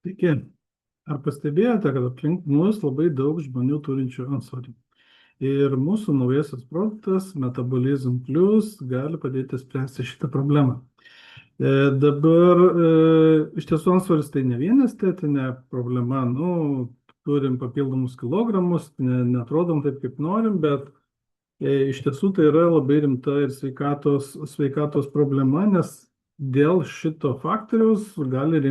Taigi, ar pastebėjote, kad aplink mus labai daug žmonių turinčių antsvorį? Ir mūsų naujasis produktas Metabolism Plus gali padėti spręsti šitą problemą. Dabar iš tiesų antsvoris tai ne vien estetinė problema, turim papildomus kilogramus, netrodom taip, kaip norim, bet iš tiesų tai yra labai rimta ir sveikatos problema, nes dėl šito faktoriaus gali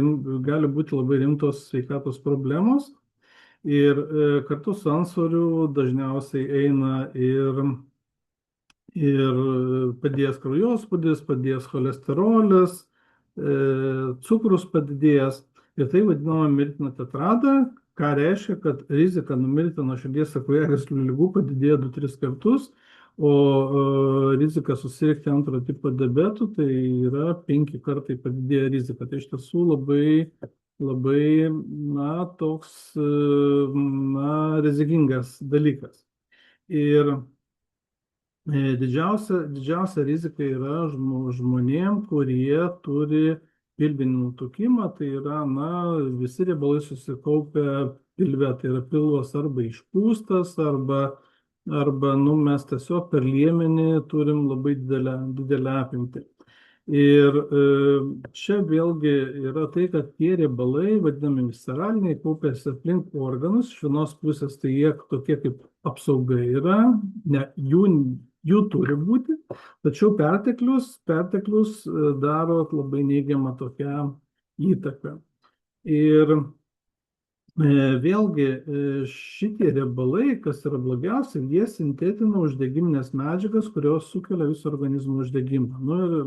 būti labai rimtos sveikatos problemos ir kartu su antsvoriu dažniausiai eina ir padės kraujospūdis, padės cholesterolis, cukrus padidėjęs ir tai vadinama mirtina tetrada, ką reiškia, kad rizika numirti nuo širdies ir kraujagyslių ligų padidėja 2-3 kartus, o rizika susirgti antro tipo diabetu tai yra 5 kartai padidėja rizika. Tai iš tiesų labai, toks, rizikingas dalykas. Ir didžiausia rizika yra žmonėm, kurie turi pilvinį nutukimą, tai yra, visi riebalai susikaupę pilve, tai yra pilvas arba išpūstas, arba mes tiesiog per liemenį turim labai didelę apimtį. Ir čia vėlgi yra tai, kad tie riebalai, vadinami visceraliniai, kaupiasi aplink organus. Iš vienos pusės tai jie tokie kaip apsauga yra, jų turi būti, tačiau perteklius daro labai neigiamą tokią įtaką. Ir vėlgi šitie riebalai, kas yra blogiausia, jie sintetina uždegiminės medžiagas, kurios sukelia viso organizmo uždegimą. Ir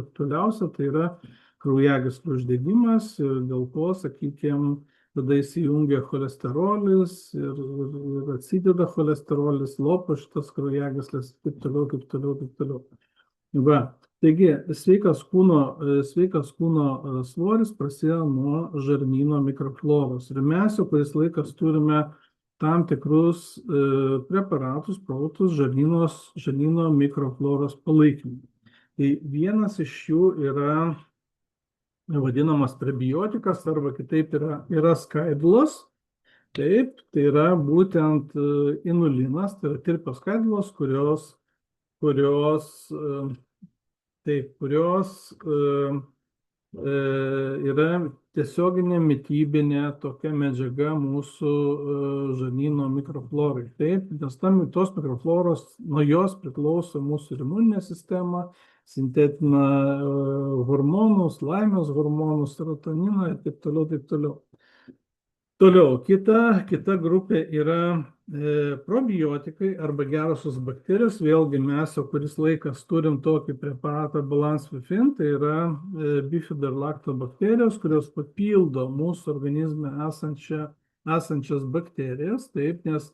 aktualiausia tai yra kraujagyslių uždegimas, dėl ko, sakykime, tada įsijungia cholesterolis ir atsideda cholesterolis, lopo šitas kraujagyslės, taip toliau. Va. Taigi, sveikas kūno svoris prasideda nuo žarnyno mikrofloros. Ir mes jau kuris laikas turime tam tikrus preparatus, produktus žarnyno mikrofloros palaikymui. Tai vienas iš jų yra vadinamas prebiotikas, arba kitaip yra skaidulos. Taip, tai yra būtent inulinas, tai yra tirpios skaidulos, kurios yra tiesioginė mitybinė tokia medžiaga mūsų žarnyno mikroflorai. Taip, nes tos mikrofloros, nuo jos priklauso mūsų ir imuninė sistema, sintetina hormonus, laimės hormonus, serotoniną ir taip toliau. Toliau, kita grupė yra probiotikai arba gerosios bakterijos. Vėlgi mes jau kuris laikas turim tokį preparatą Balance Within, tai yra bifidobakterijos, kurios papildo mūsų organizme esančias bakterijas, taip, nes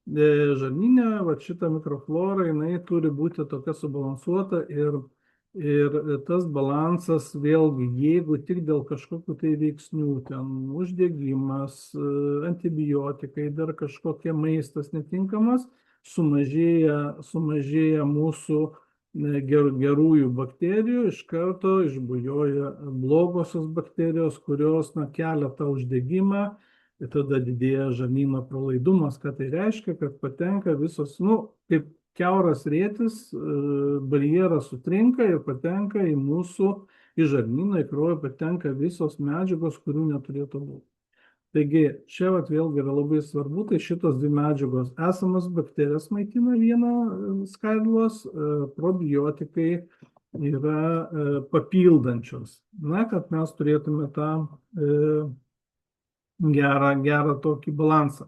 žarnyne šita mikroflora, jinai turi būti tokia subalansuota ir tas balansas vėlgi, jeigu tik dėl kažkokių tai veiksnių, ten uždegimas, antibiotikai, dar kažkokie maistas netinkamas, sumažėja mūsų gerųjų bakterijų, iš karto išbujoja blogosios bakterijos, kurios kelia tą uždegimą, ir tada didėja žarnyno pralaidumas, ką tai reiškia, kad patenka visos, kaip kiauras rėtis, barjeras sutrinka ir patenka į žarnyną, į kraują patenka visos medžiagos, kurių neturėtų būti. Taigi, čia vėlgi yra labai svarbu, tai šitos dvi medžiagos esamas bakterijas maitina vieną skaidulos, probiotikai yra papildančios, kad mes turėtume tą gerą tokį balansą.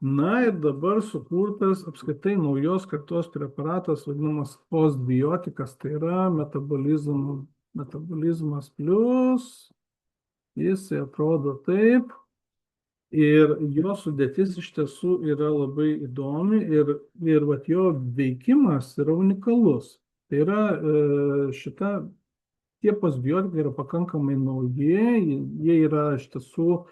Ir dabar sukurtas apskritai naujos kartos preparatas, vadinamas postbiotikas, tai yra metabolizmas plus, jis atrodo taip, ir jo sudėtis iš tiesų yra labai įdomi ir jo veikimas yra unikalus. Tai yra tie postbiotikai yra pakankamai nauji, jie yra iš tiesų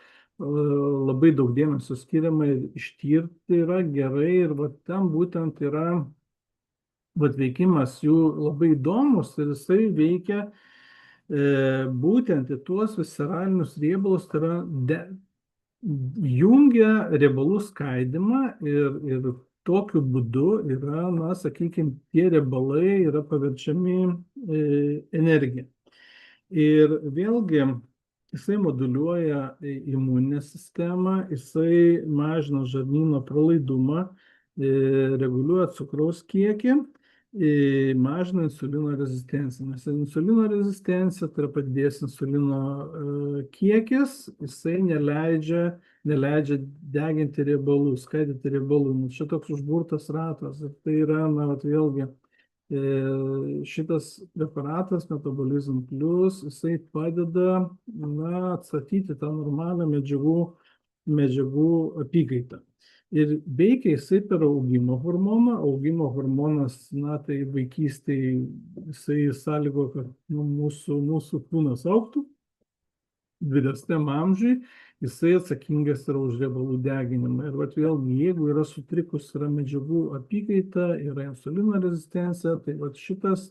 labai daug dėmesio skiriama ir ištirti yra gerai ir ten būtent yra veikimas jų labai įdomus ir jisai veikia būtent į tuos visceralinius riebalus, tai yra jungia riebalų skaidimą ir tokiu būdu yra, na, sakykime, tie riebalai yra paverčiami energija. Ir vėlgi jisai moduliuoja imuninę sistemą, jisai mažina žarnyno pralaidumą, reguliuoja cukraus kiekį, mažina insulino rezistenciją. Nes insulino rezistencija, tai yra padidėjęs insulino kiekis, jisai neleidžia deginti riebalų, skaidyti riebalų. Nu, čia toks užburtas ratas. Ir tai yra, na, vat, vėlgi, šitas preparatas Metabolism Plus, jisai padeda, na, atstatyti tą normalią medžiagų apykaitą. Ir veikia jisai per augimo hormoną. Augimo hormonas, na, tai vaikystėje jisai sąlygo, kad nu, mūsų kūnas augtų. Vyresniam amžiui jisai atsakingas yra už riebalų deginimą. Ir vat vėlgi, jeigu yra sutrikus yra medžiagų apykaita, yra insulino rezistencija, tai vat šitas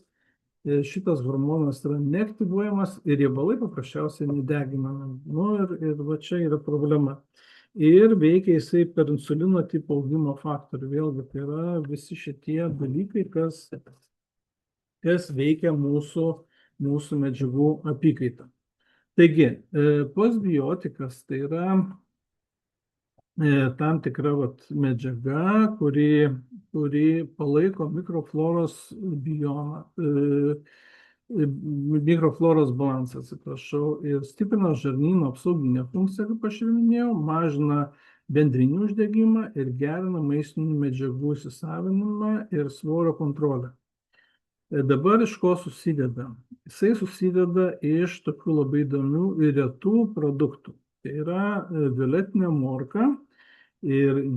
hormonas yra neaktyvuojamas ir riebalai paprasčiausiai nedeginami. Nu, ir va čia yra problema. Ir veikia jisai per insulino tipo augimo faktorių. Vėlgi, tai yra visi šitie dalykai, kas veikia mūsų medžiagų apykaitą. Taigi, postbiotikas tai yra tam tikra medžiaga, kuri palaiko mikrofloros biomą, mikrofloros balansą, atsiprašau, ir stiprina žarnyno apsauginę funkciją, kaip aš jau minėjau, mažina bendrinį uždegimą ir gerina maistinių medžiagų įsisavinimą ir svorio kontrolę. Dabar iš ko susideda? Jisai susideda iš tokių labai įdomių ir retų produktų. Tai yra violetinė morka ir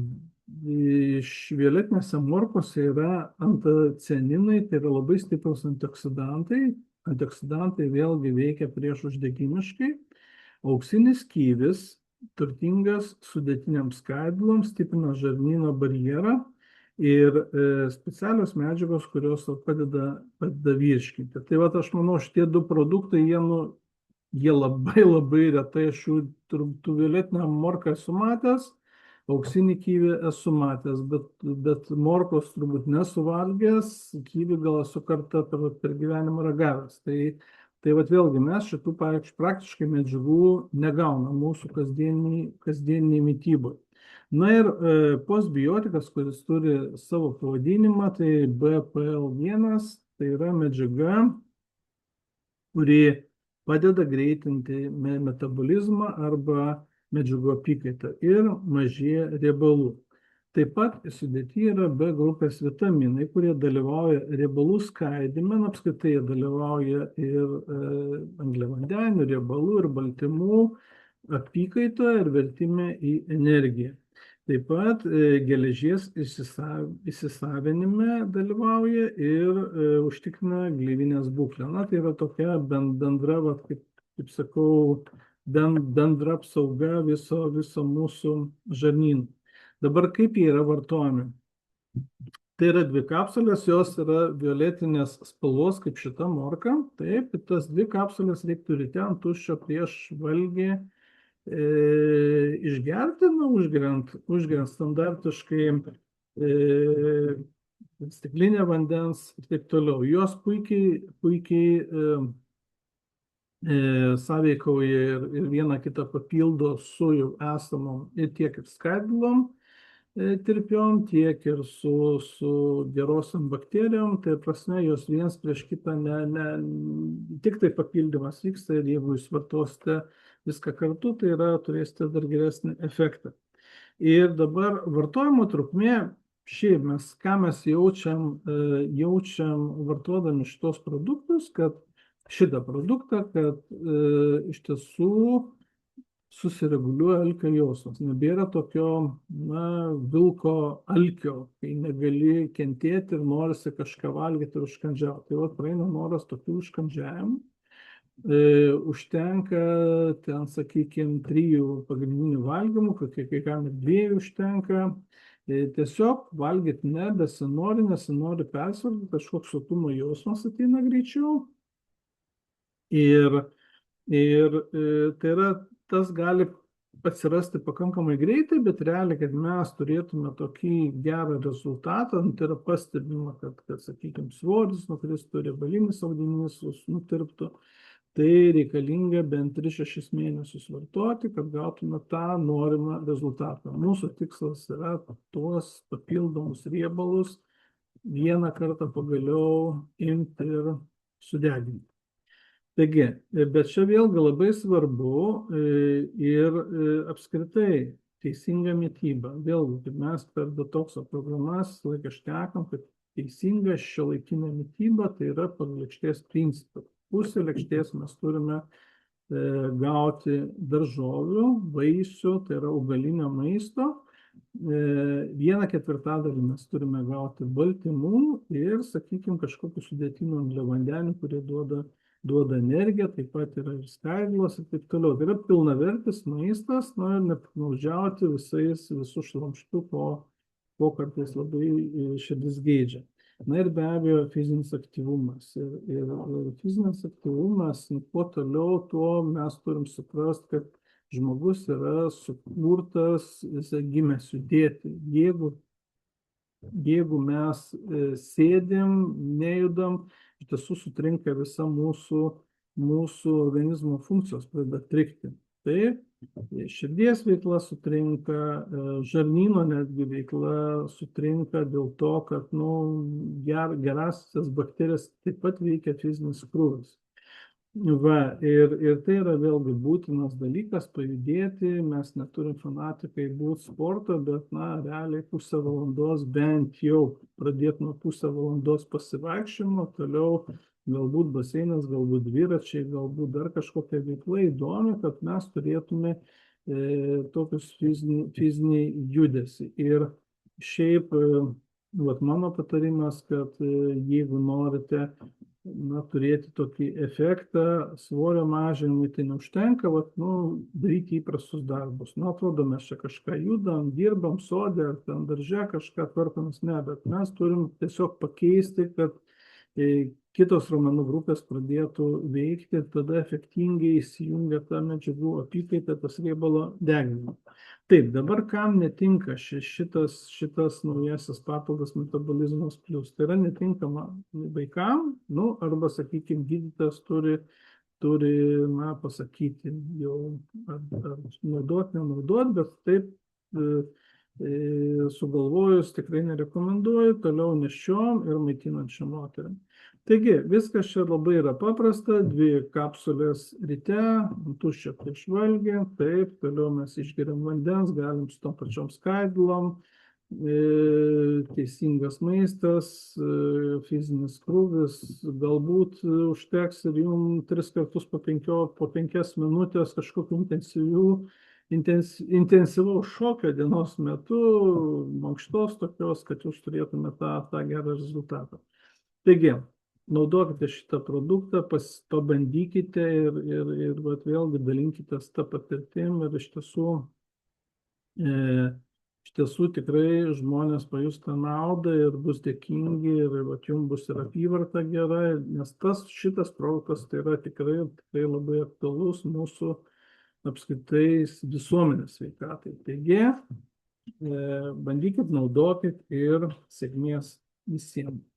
iš violetinėse morkose yra antocianinai, tai yra labai stiprus antioksidantai. Antioksidantai vėlgi veikia prieš uždegimiškai. Auksinis kivis, turtingas sudėtiniams skaiduloms, stiprina žarnyno barjerą. Ir specialios medžiagos, kurios padeda virškinti. Tai va, aš manau, šitie du produktai, jie labai retai, aš tų violetinę morką esu matęs, auksinį kyvį esu matęs, bet morkos turbūt nesuvalgęs, kyvį gal esu kartą per gyvenimą ragavęs. Tai vat vėlgi mes šitų praktiškai medžiagų negaunam mūsų kasdieniniai mytyboje. Na ir postbiotikas, kuris turi savo pavadinimą, tai BPL1, tai yra medžiaga, kuri padeda greitinti metabolizmą arba medžiagų apykaitą ir mažėja riebalų. Taip pat sudėtyje yra B grupės vitaminai, kurie dalyvauja riebalų skaidime, apskritai dalyvauja ir angliavandenių, riebalų ir baltymų apykaitoje ir vertime į energiją. Taip pat geležies įsisavinime dalyvauja ir užtikrina gleivinės būklę. Na, tai yra tokia bendra, kaip sakau, bendra apsauga viso mūsų žarnyno. Dabar kaip jie yra vartojami? Tai yra 2 kapsulės, jos yra violetinės spalvos, kaip šita morka. Taip, tas 2 kapsulės reiktų ryte ant tuščio prieš valgį išgerti, užgeriant standartiškai stiklinę vandens ir taip toliau. Jos puikiai sąveikauja ir viena kitą papildo su jau esamom ir tiek ir skaidulom tirpiom, tiek ir su gerosiom bakterijom. Tai prasme, jos viens prieš kitą tik tai papildymas vyksta ir jeigu jūs vartosite viską kartu, tai turėsite dar geresnį efektą. Ir dabar vartojimo trukmė, šiaip ką mes jaučiam vartodami šitos produktus, kad šitą produktą, kad iš tiesų susireguliuoja alkio jausmas. Nebėra tokio, vilko alkio, kai negali kentėti ir norisi kažką valgyti ir užkandžiauti. Tai praeina noras tokių užkandžiavimų. Užtenka ten, sakykime, 3 pagrindinių valgymų, kai kam ir 2 užtenka. Tiesiog valgyti nesinori persvargti, kažkoks sotumo jausmas ateina greičiau. Ir, tai yra, tas gali atsirasti pakankamai greitai, bet realiai, kad mes turėtume tokį gerą rezultatą, tai yra pastebima, kad sakykime, svoris nukristų, riebalinis audinys nutirptų, tai reikalinga bent 3-6 mėnesius vartoti, kad gautume tą norimą rezultatą. Mūsų tikslas yra tuos papildomus riebalus vieną kartą pagaliau imti ir sudeginti. Taigi, bet čia vėlgi labai svarbu ir apskritai teisinga mityba. Vėlgi, kaip mes per detokso programas laiką šnekam, kad teisinga šiuolaikinė mityba tai yra pagal lėkštės principą. Pusę lėkštės mes turime gauti daržovių, vaisių, tai yra augalinio maisto. 1/4 mes turime gauti baltymų ir, sakykime, kažkokių sudėtinių angliavandenių, kurie duoda energiją, taip pat yra ir skaidulos ir taip toliau. Tai yra pilnavertis maistas, ir nepiktnaudžiauti visų šlamštų, ko kartais labai širdis geidžia. Ir be abejo fizinis aktyvumas. Ir fizinis aktyvumas, kuo toliau, tuo mes turim suprasti, kad žmogus yra sukurtas, jisai gimęs judėti. Jeigu mes sėdim, nejudam, iš tiesų sutrinka visa mūsų organizmo funkcijos, pradeda trikti. Taip, širdies veikla sutrinka, žarnyno netgi veikla sutrinka dėl to, kad gerasias bakterijas taip pat veikia fizinis krūvis. Ir tai yra vėlgi būtinas dalykas pajudėti, mes neturim fanatikai būti sporto, bet realiai pusę valandos bent jau pradėti nuo pusę valandos pasivaikščiojimo, toliau galbūt baseinas, galbūt dviračiai, galbūt dar kažkokia veikla įdomi, kad mes turėtume tokius fizinį judesį. Ir šiaip, mano patarimas, kad jeigu norite turėti tokį efektą svorio mažinimui, tai neužtenka daryti įprastus darbus. Atrodo, mes čia kažką judam, dirbam sode ar ten darže kažką tvarkomės, ne, bet mes turim tiesiog pakeisti, kad kitos raumenų grupės pradėtų veikti ir tada efektingai įsijungia ta medžiagų apykaita, tas riebalo deginimas. Taip, dabar kam netinka šitas naujasis papildas metabolizmas plus? Tai yra netinkama vaikam, arba, sakykime, gydytojas turi pasakyti jau, ar naudot, nenaudot, bet taip sugalvojus tikrai nerekomenduoju, toliau nėščiom ir maitinančiom moterim. Taigi, viskas čia labai yra paprasta, 2 kapsulės ryte, tuščia prieš valgį, taip, toliau mes išgeriam vandens, galim su tom pačiom skaidulom, teisingas maistas, fizinis krūvis, galbūt užteks ir jums 3 kartus po 5 minutės kažkokių intensyvaus šokio dienos metu, mankštos tokios, kad jūs turėtumėte tą gerą rezultatą. Taigi, naudokite šitą produktą, pabandykite ir vėlgi dalinkitės tą patirtim ir iš tiesų tikrai žmonės pajus tą naudą ir bus dėkingi ir jums bus ir apyvarta gera, nes šitas produktas tai yra tikrai labai aktualus mūsų apskritai visuomenės sveikatai. Taigi, bandykit, naudokit ir sėkmės visiems.